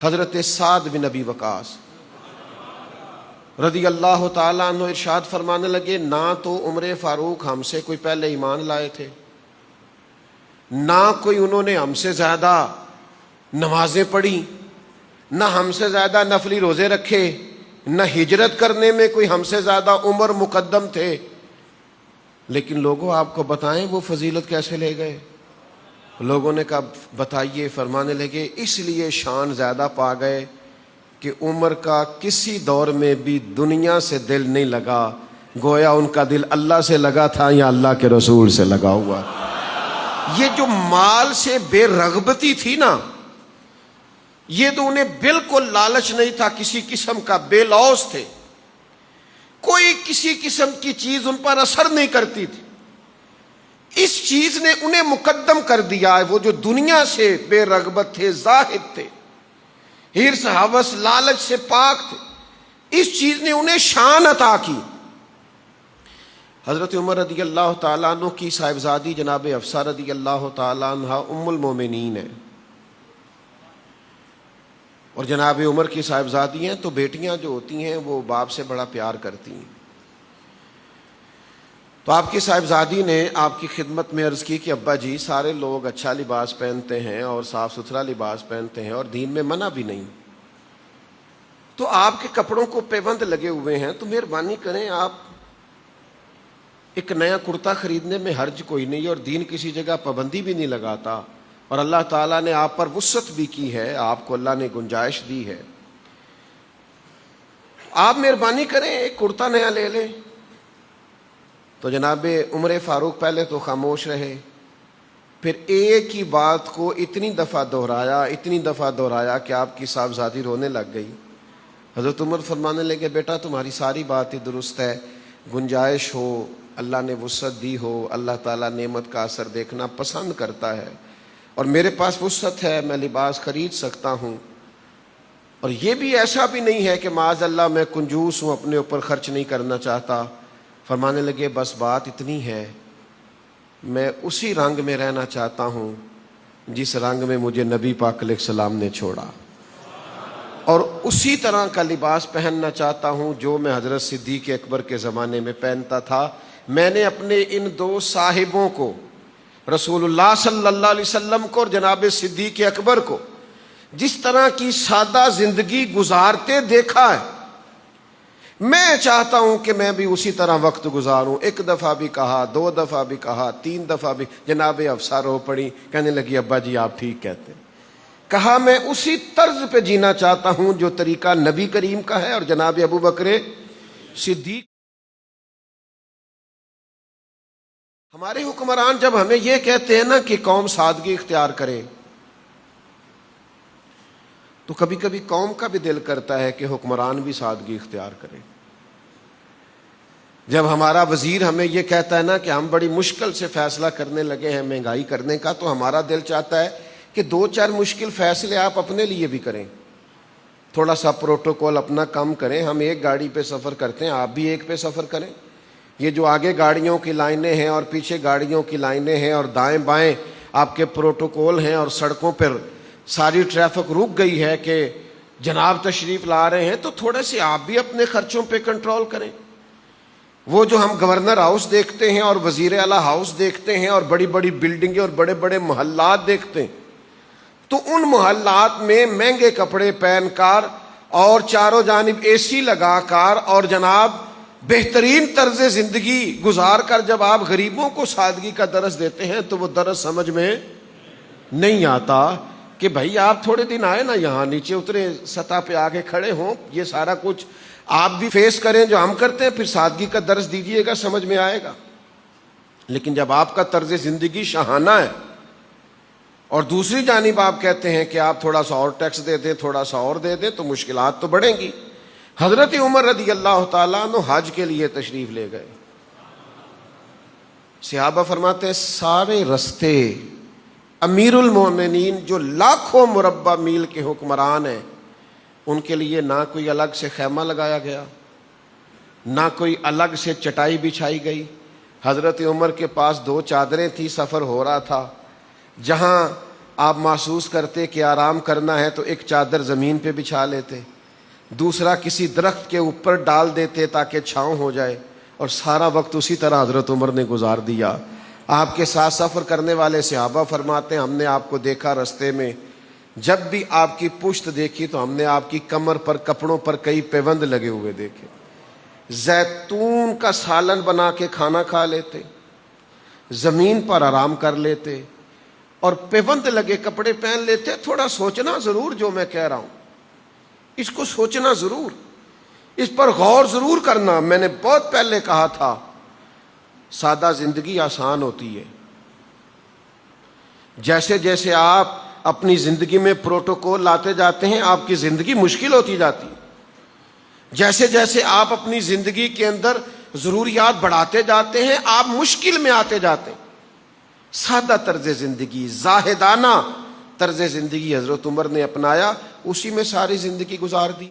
حضرت سعد بن ابی وقاص رضی اللہ تعالیٰ عنہ ارشاد فرمانے لگے، نہ تو عمر فاروق ہم سے کوئی پہلے ایمان لائے تھے، نہ کوئی انہوں نے ہم سے زیادہ نمازیں پڑھی، نہ ہم سے زیادہ نفلی روزے رکھے، نہ ہجرت کرنے میں کوئی ہم سے زیادہ عمر مقدم تھے، لیکن لوگوں آپ کو بتائیں وہ فضیلت کیسے لے گئے؟ لوگوں نے کہا بتائیے، فرمانے لگے اس لیے شان زیادہ پا گئے کہ عمر کا کسی دور میں بھی دنیا سے دل نہیں لگا، گویا ان کا دل اللہ سے لگا تھا یا اللہ کے رسول سے لگا ہوا۔ یہ جو مال سے بے رغبتی تھی نا، یہ تو انہیں بالکل لالچ نہیں تھا کسی قسم کا، بے لوث تھے، کوئی کسی قسم کی چیز ان پر اثر نہیں کرتی تھی۔ اس چیز نے انہیں مقدم کر دیا ہے، وہ جو دنیا سے بے رغبت تھے، زاہد تھے، حرص ہوس لالچ سے پاک تھے، اس چیز نے انہیں شان عطا کی۔ حضرت عمر رضی اللہ تعالیٰ عنہ کی صاحبزادی جناب حفصہ رضی اللہ تعالیٰ عنہ ام المومنین ہے، اور جناب عمر کی صاحبزادی ہیں تو بیٹیاں جو ہوتی ہیں وہ باپ سے بڑا پیار کرتی ہیں۔ تو آپ کی صاحبزادی نے آپ کی خدمت میں عرض کی کہ ابا جی سارے لوگ اچھا لباس پہنتے ہیں اور صاف ستھرا لباس پہنتے ہیں اور دین میں منع بھی نہیں، تو آپ کے کپڑوں کو پیبند لگے ہوئے ہیں، تو مہربانی کریں آپ ایک نیا کرتا خریدنے میں حرج کوئی نہیں، اور دین کسی جگہ پابندی بھی نہیں لگاتا، اور اللہ تعالیٰ نے آپ پر وسعت بھی کی ہے، آپ کو اللہ نے گنجائش دی ہے، آپ مہربانی کریں ایک کرتا نیا لے لیں۔ تو جناب عمر فاروق پہلے تو خاموش رہے، پھر ایک ہی بات کو اتنی دفعہ دہرایا کہ آپ کی صاحبزادی رونے لگ گئی۔ حضرت عمر فرمانے لگے بیٹا تمہاری ساری بات ہی درست ہے، گنجائش ہو، اللہ نے وسعت دی ہو، اللہ تعالیٰ نعمت کا اثر دیکھنا پسند کرتا ہے، اور میرے پاس وسعت ہے، میں لباس خرید سکتا ہوں، اور یہ بھی ایسا بھی نہیں ہے کہ معاذ اللہ میں کنجوس ہوں، اپنے اوپر خرچ نہیں کرنا چاہتا۔ فرمانے لگے بس بات اتنی ہے، میں اسی رنگ میں رہنا چاہتا ہوں جس رنگ میں مجھے نبی پاک علیہ السلام نے چھوڑا، اور اسی طرح کا لباس پہننا چاہتا ہوں جو میں حضرت صدیق اکبر کے زمانے میں پہنتا تھا۔ میں نے اپنے ان دو صاحبوں کو، رسول اللہ صلی اللہ علیہ وسلم کو اور جناب صدیق اکبر کو، جس طرح کی سادہ زندگی گزارتے دیکھا ہے، میں چاہتا ہوں کہ میں بھی اسی طرح وقت گزاروں۔ ایک دفعہ بھی کہا، دو دفعہ بھی کہا، تین دفعہ بھی، جناب حفصہ رو پڑی، کہنے لگی ابا جی آپ ٹھیک کہتے ہیں۔ کہا میں اسی طرز پہ جینا چاہتا ہوں جو طریقہ نبی کریم کا ہے اور جناب ابو بکر صدیق۔ ہمارے حکمران جب ہمیں یہ کہتے ہیں نا کہ قوم سادگی اختیار کرے، تو کبھی کبھی قوم کا بھی دل کرتا ہے کہ حکمران بھی سادگی اختیار کرے۔ جب ہمارا وزیر ہمیں یہ کہتا ہے نا کہ ہم بڑی مشکل سے فیصلہ کرنے لگے ہیں مہنگائی کرنے کا، تو ہمارا دل چاہتا ہے کہ دو چار مشکل فیصلے آپ اپنے لیے بھی کریں، تھوڑا سا پروٹوکول اپنا کم کریں۔ ہم ایک گاڑی پہ سفر کرتے ہیں، آپ بھی ایک پہ سفر کریں۔ یہ جو آگے گاڑیوں کی لائنیں ہیں اور پیچھے گاڑیوں کی لائنیں ہیں اور دائیں بائیں آپ کے پروٹوکول ہیں، اور سڑکوں پر ساری ٹریفک رک گئی ہے کہ جناب تشریف لا رہے ہیں، تو تھوڑے سے آپ بھی اپنے خرچوں پہ کنٹرول کریں۔ وہ جو ہم گورنر ہاؤس دیکھتے ہیں اور وزیر اعلیٰ ہاؤس دیکھتے ہیں اور بڑی بڑی بلڈنگیں اور بڑے بڑے محلات دیکھتے ہیں، تو ان محلات میں مہنگے کپڑے پہن کر اور چاروں جانب اے سی لگا کر اور جناب بہترین طرز زندگی گزار کر جب آپ غریبوں کو سادگی کا درس دیتے ہیں تو وہ درس سمجھ میں نہیں آتا کہ بھائی آپ تھوڑے دن آئے نا یہاں، نیچے اترے، سطح پہ آگے کھڑے ہوں، یہ سارا کچھ آپ بھی فیس کریں جو ہم کرتے ہیں، پھر سادگی کا درس دیجئے گا، سمجھ میں آئے گا۔ لیکن جب آپ کا طرز زندگی شاہانہ ہے اور دوسری جانب آپ کہتے ہیں کہ آپ تھوڑا سا اور ٹیکس دے دیں، تھوڑا سا اور دے دیں، تو مشکلات تو بڑھیں گی۔ حضرت عمر رضی اللہ تعالیٰ عنہ حج کے لیے تشریف لے گئے۔ صحابہ فرماتے ہیں سارے رستے امیر المومنین جو لاکھوں مربع میل کے حکمران ہیں، ان کے لیے نہ کوئی الگ سے خیمہ لگایا گیا، نہ کوئی الگ سے چٹائی بچھائی گئی۔ حضرت عمر کے پاس دو چادریں تھی، سفر ہو رہا تھا، جہاں آپ محسوس کرتے کہ آرام کرنا ہے تو ایک چادر زمین پہ بچھا لیتے، دوسرا کسی درخت کے اوپر ڈال دیتے تاکہ چھاؤں ہو جائے، اور سارا وقت اسی طرح حضرت عمر نے گزار دیا۔ آپ کے ساتھ سفر کرنے والے صحابہ فرماتے ہیں ہم نے آپ کو دیکھا رستے میں، جب بھی آپ کی پشت دیکھی تو ہم نے آپ کی کمر پر کپڑوں پر کئی پیوند لگے ہوئے دیکھے۔ زیتون کا سالن بنا کے کھانا کھا لیتے، زمین پر آرام کر لیتے، اور پیوند لگے کپڑے پہن لیتے۔ تھوڑا سوچنا ضرور جو میں کہہ رہا ہوں، اس کو سوچنا ضرور، اس پر غور ضرور کرنا۔ میں نے بہت پہلے کہا تھا سادہ زندگی آسان ہوتی ہے۔ جیسے جیسے آپ اپنی زندگی میں پروٹوکول لاتے جاتے ہیں آپ کی زندگی مشکل ہوتی جاتی ہے۔ جیسے جیسے آپ اپنی زندگی کے اندر ضروریات بڑھاتے جاتے ہیں آپ مشکل میں آتے جاتے ہیں۔ سادہ طرز زندگی، زاہدانہ طرز زندگی حضرت عمر نے اپنایا، اسی میں ساری زندگی گزار دی۔